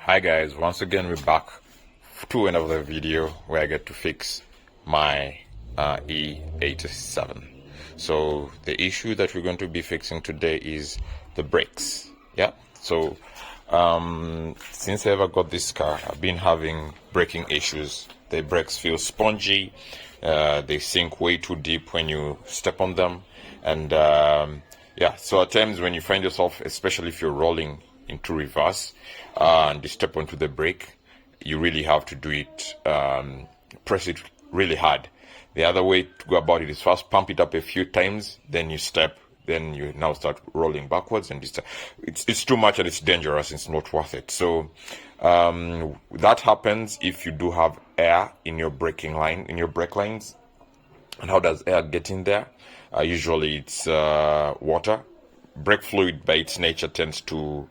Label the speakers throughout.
Speaker 1: Hi guys, once again we're back to another video where I get to fix my E87. So the issue that we're going to be fixing today is the brakes. Yeah, so since I ever got this car, I've been having braking issues. The brakes feel spongy, they sink way too deep when you step on them, and yeah, so at times when you find yourself, especially if you're rolling into reverse and you step onto the brake, you really have to do it, press it really hard. The other way to go about it is first pump it up a few times, then you step, then you now start rolling backwards, and it's too much and it's dangerous. It's not worth it. So that happens if you do have air in your braking line, in your brake lines. And how does air get in there? Usually it's water. Brake fluid by its nature tends to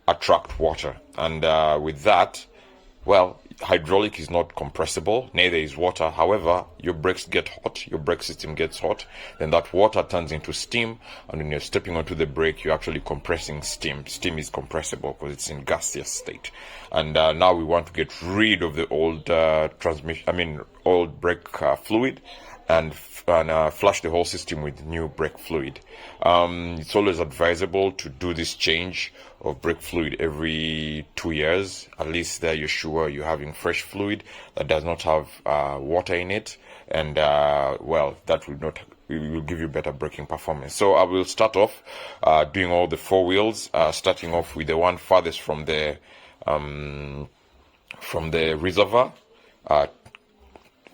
Speaker 1: attract water, and with that, well, hydraulic is not compressible, neither is water. However, your brakes get hot, your brake system gets hot, then that water turns into steam, and when you're stepping onto the brake, you're actually compressing steam. Steam is compressible because it's in gaseous state, and now we want to get rid of the old old brake fluid and flush the whole system with new brake fluid. It's always advisable to do this change of brake fluid every 2 years. At least there you're sure you're having fresh fluid that does not have water in it, and well, that will give you better braking performance. So I will start off doing all the four wheels, starting off with the one farthest from the reservoir,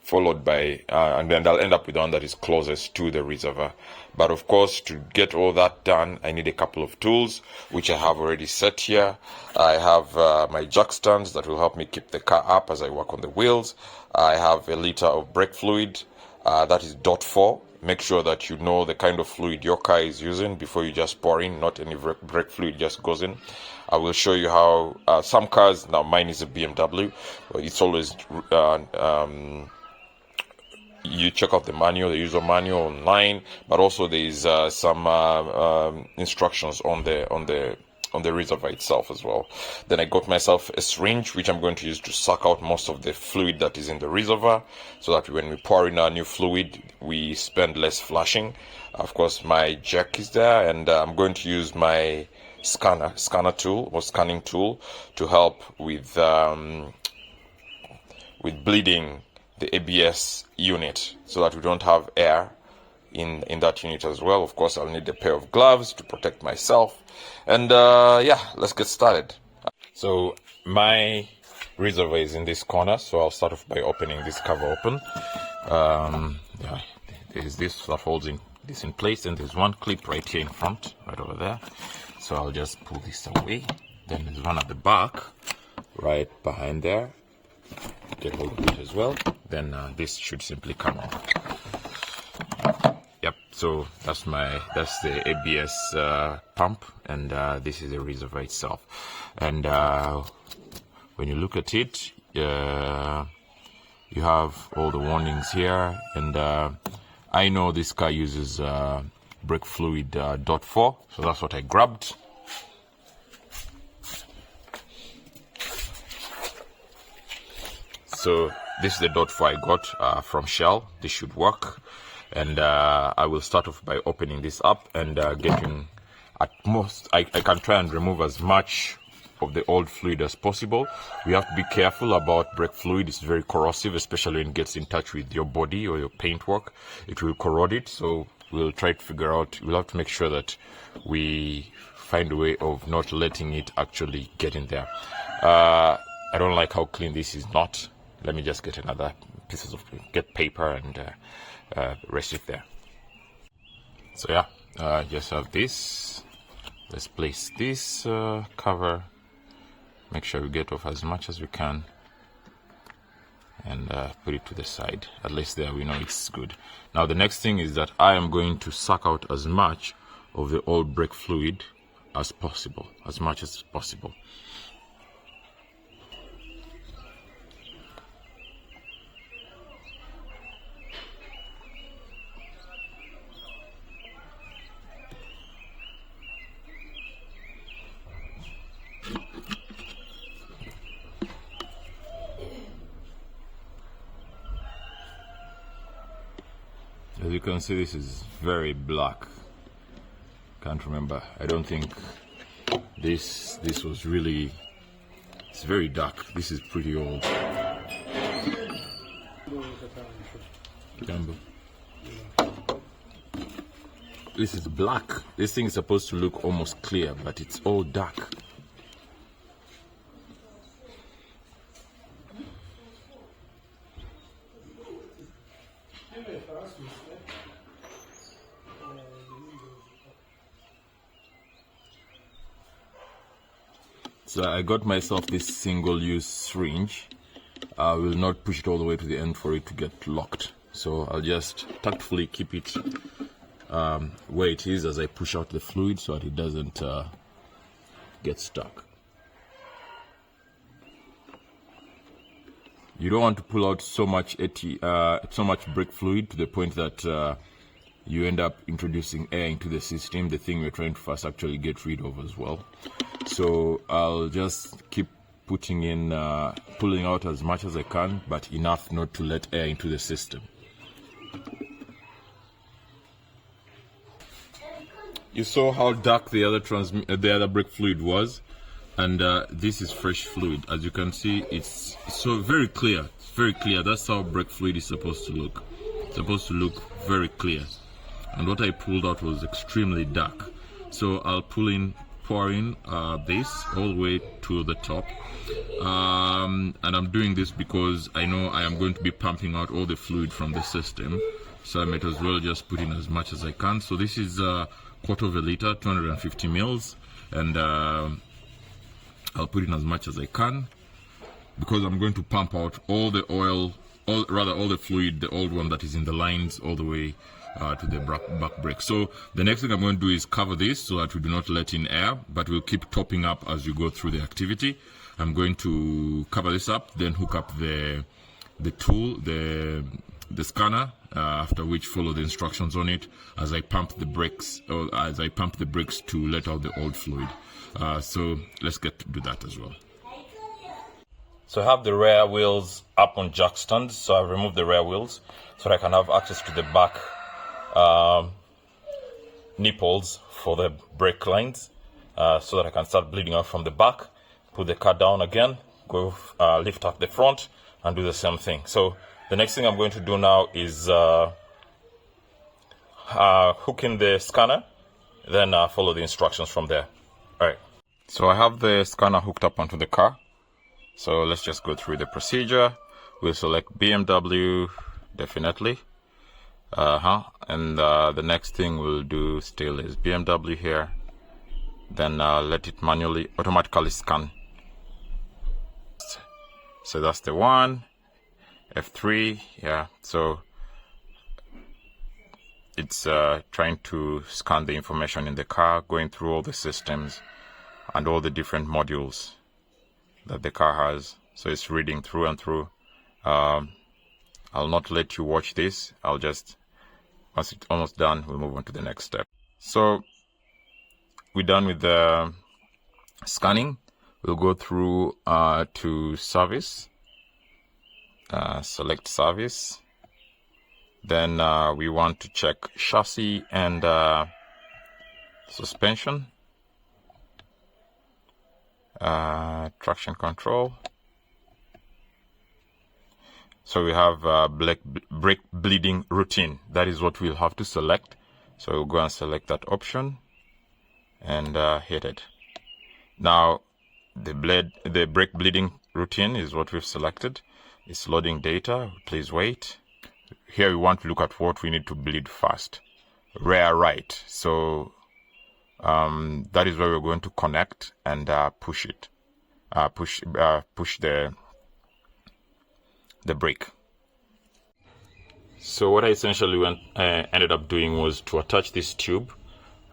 Speaker 1: followed by and then I'll end up with the one that is closest to the reservoir. But of course, to get all that done, I need a couple of tools which I have already set here. I have my jack stands that will help me keep the car up as I work on the wheels. I have a liter of brake fluid, that is .4. Make sure that you know the kind of fluid your car is using before you just pour in. Not any brake fluid just goes in. I will show you how some cars, now mine is a BMW, but it's always you check out the manual, the user manual online, but also there is some instructions on the reservoir itself as well. Then I got myself a syringe which I'm going to use to suck out most of the fluid that is in the reservoir, so that when we pour in our new fluid, we spend less flushing. Of course, my jack is there, and I'm going to use my scanning tool to help with bleeding the ABS unit, so that we don't have air in that unit as well. Of course, I'll need a pair of gloves to protect myself, and yeah, let's get started. So my reservoir is in this corner, so I'll start off by opening this cover open. Yeah, there's this that holds this in place, and there's one clip right here in front, right over there. So I'll just pull this away. Then there's one at the back, right behind there. Get hold of it as well. Then this should simply come off. Yep, so that's the ABS pump, and this is the reservoir itself. And when you look at it, you have all the warnings here, and I know this car uses brake fluid .4, so that's what I grabbed. So this is the .4 I got from Shell. This should work, and I will start off by opening this up and getting, at most, I can try and remove as much of the old fluid as possible. We have to be careful about brake fluid. It's very corrosive, especially when it gets in touch with your body or your paintwork. It will corrode it, so we'll try to figure out, we'll have to make sure that we find a way of not letting it actually get in there. I don't like how clean this is not. Let me just get another get paper and rest it there. So yeah, just have this. Let's place this cover. Make sure we get off as much as we can, and put it to the side. At least there we know it's good. Now the next thing is that I am going to suck out as much of the old brake fluid as possible, as much as possible. As you can see, this is very black. Can't remember. I don't think this was really. It's very dark. This is pretty old. This is black. This thing is supposed to look almost clear, but it's all dark. So I got myself this single-use syringe. I will not push it all the way to the end for it to get locked. So I'll just tactfully keep it where it is as I push out the fluid so that it doesn't get stuck. You don't want to pull out so much brake fluid to the point that you end up introducing air into the system, the thing we're trying to first actually get rid of as well. So I'll just keep putting in, pulling out as much as I can, but enough not to let air into the system. You saw how dark the other brake fluid was, and this is fresh fluid. As you can see, it's so very clear. It's very clear. That's how brake fluid is supposed to look. It's supposed to look very clear. And what I pulled out was extremely dark. So I'll pour in this all the way to the top. And I'm doing this because I know I am going to be pumping out all the fluid from the system. So I might as well just put in as much as I can. So this is quarter of a liter, 250 mils, and I'll put in as much as I can because I'm going to pump out all the oil, all the fluid, the old one that is in the lines, all the way to the back brake. So the next thing I'm going to do is cover this so that we do not let in air, but we'll keep topping up as we go through the activity. I'm going to cover this up, then hook up the tool, the scanner, after which follow the instructions on it as I pump the brakes, or as I pump the brakes to let out the old fluid. So let's get to do that as well. So I have the rear wheels up on jack stands, so I've removed the rear wheels so that I can have access to the back nipples for the brake lines, so that I can start bleeding out from the back, put the car down again, go lift up the front and do the same thing. So the next thing I'm going to do now is hook in the scanner, then follow the instructions from there. Alright, so I have the scanner hooked up onto the car. So let's just go through the procedure. We'll select BMW, definitely. And the next thing we'll do still is BMW here. Then let it automatically scan. So that's the one. F3, yeah. So it's trying to scan the information in the car, going through all the systems and all the different modules that the car has. So it's reading through and through. I'll not let you watch this. I'll just, once it's almost done, we'll move on to the next step. So we're done with the scanning. We'll go through to service. Select service. Then we want to check chassis and suspension. Traction control. So we have brake bleeding routine. That is what we'll have to select. So we'll go and select that option and hit it. Now the brake bleeding routine is what we've selected. It's loading data. Please wait. Here we want to look at what we need to bleed first. Rear right. So that is where we're going to connect and push it. Push the brake. So what I essentially ended up doing was to attach this tube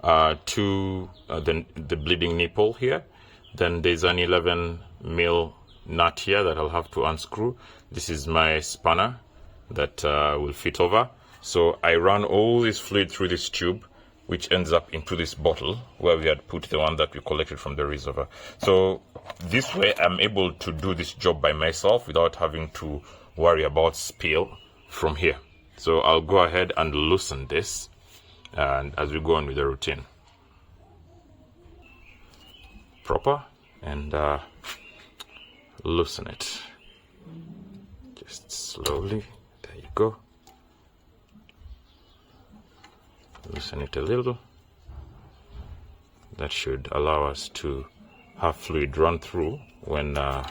Speaker 1: to the bleeding nipple here. Then there's an 11 mil nut here that I'll have to unscrew. This is my spanner that will fit over. So I run all this fluid through this tube, which ends up into this bottle where we had put the one that we collected from the reservoir. So this way I'm able to do this job by myself without having to worry about spill from here. So I'll go ahead and loosen this, and as we go on with the routine, proper, and loosen it just slowly. There you go. Loosen it a little. That should allow us to have fluid run through when I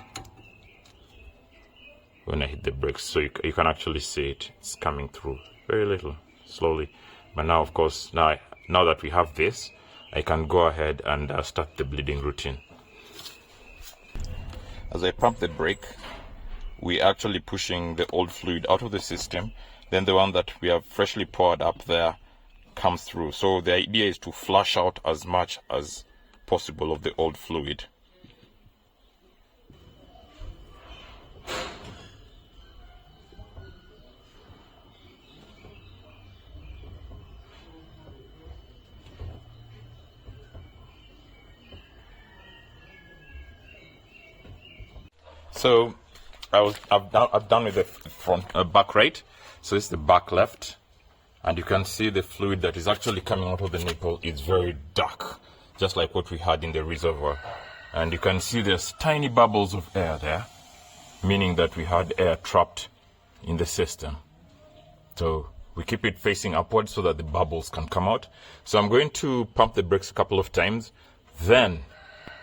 Speaker 1: hit the brakes. So you can actually see it's coming through very little, slowly. But now, of course, now that we have this, I can go ahead and start the bleeding routine. As I pump the brake, we're actually pushing the old fluid out of the system. Then the one that we have freshly poured up there comes through. So the idea is to flush out as much as possible of the old fluid. So I've done with the front back right. So it's the back left, and you can see the fluid that is actually coming out of the nipple is very dark, just like what we had in the reservoir. And you can see there's tiny bubbles of air there, meaning that we had air trapped in the system. So we keep it facing upwards so that the bubbles can come out. So I'm going to pump the brakes a couple of times, then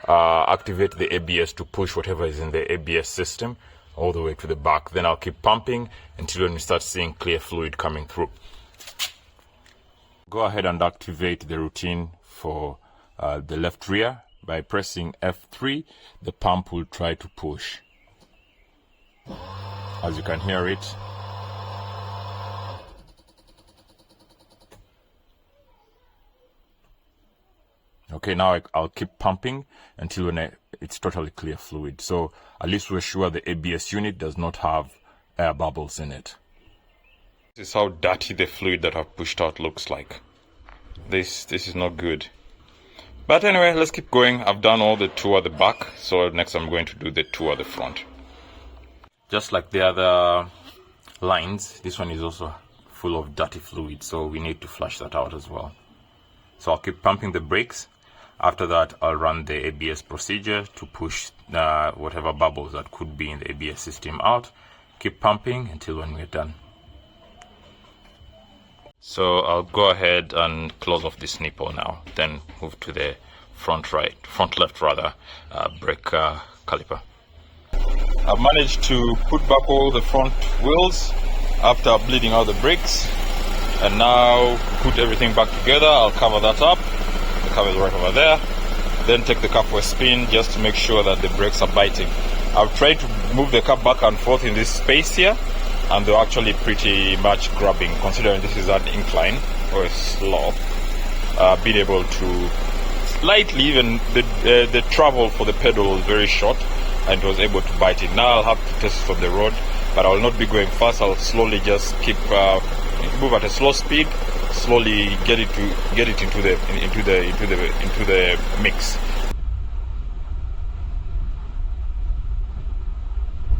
Speaker 1: activate the ABS to push whatever is in the ABS system all the way to the back. Then I'll keep pumping until when we start seeing clear fluid coming through. Go ahead and activate the routine for the left rear. By pressing F3, the pump will try to push. As you can hear it, okay, now I'll keep pumping until when it's totally clear fluid. So at least we're sure the ABS unit does not have air bubbles in it. This is how dirty the fluid that I've pushed out looks like. This is not good. But anyway, let's keep going. I've done all the two at the back, so next I'm going to do the two at the front. Just like the other lines, this one is also full of dirty fluid, so we need to flush that out as well. So I'll keep pumping the brakes. After that, I'll run the ABS procedure to push whatever bubbles that could be in the ABS system out. Keep pumping until when we're done. So I'll go ahead and close off this nipple now, then move to the front left brake caliper. I've managed to put back all the front wheels after bleeding out the brakes, and now put everything back together. I'll cover that up. The cover is right over there. Then take the car for a spin just to make sure that the brakes are biting. I've tried to move the car back and forth in this space here, and they're actually pretty much grabbing, considering this is an incline or a slope. Being able to slightly, even the travel for the pedal was very short, and it was able to bite it. Now I'll have to test it on the road, but I will not be going fast. I'll slowly just keep move at a slow speed, slowly get it into the mix.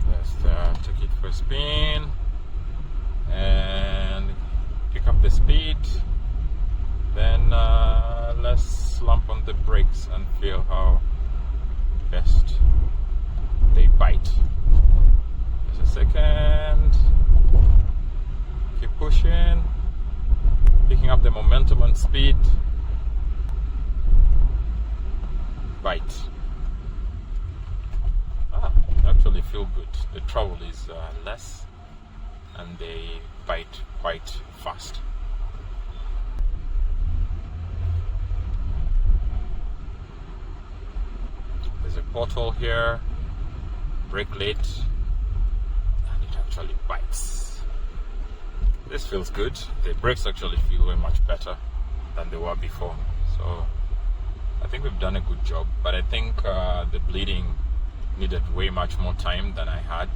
Speaker 1: Just take it for a spin and pick up the speed. Then let's slump on the brakes and feel how best they bite. Just a second. Keep pushing, picking up the momentum and speed. Bite. Actually feel good. The travel is less, and they bite quite fast. There's a pothole here, brake late, and it actually bites. This feels good. The brakes actually feel way much better than they were before. So I think we've done a good job, but I think the bleeding needed way much more time than I had.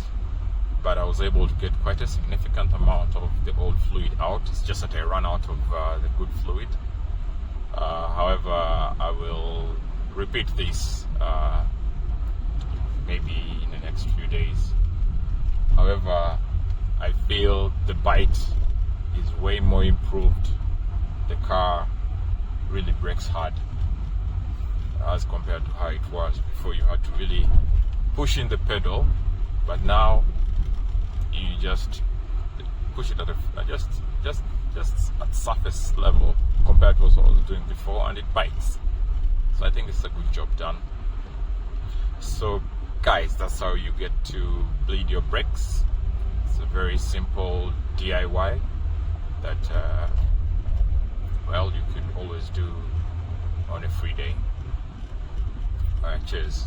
Speaker 1: But I was able to get quite a significant amount of the old fluid out. It's just that I ran out of the good fluid. However, I will repeat this maybe in the next few days. However, I feel the bite is way more improved. The car really brakes hard as compared to how it was before. You had to really push in the pedal, but now you just push it at just at surface level compared to what I was doing before, and it bites. So I think it's a good job done. So guys, that's how you get to bleed your brakes. It's a very simple DIY that well, you could always do on a free day. Alright, cheers.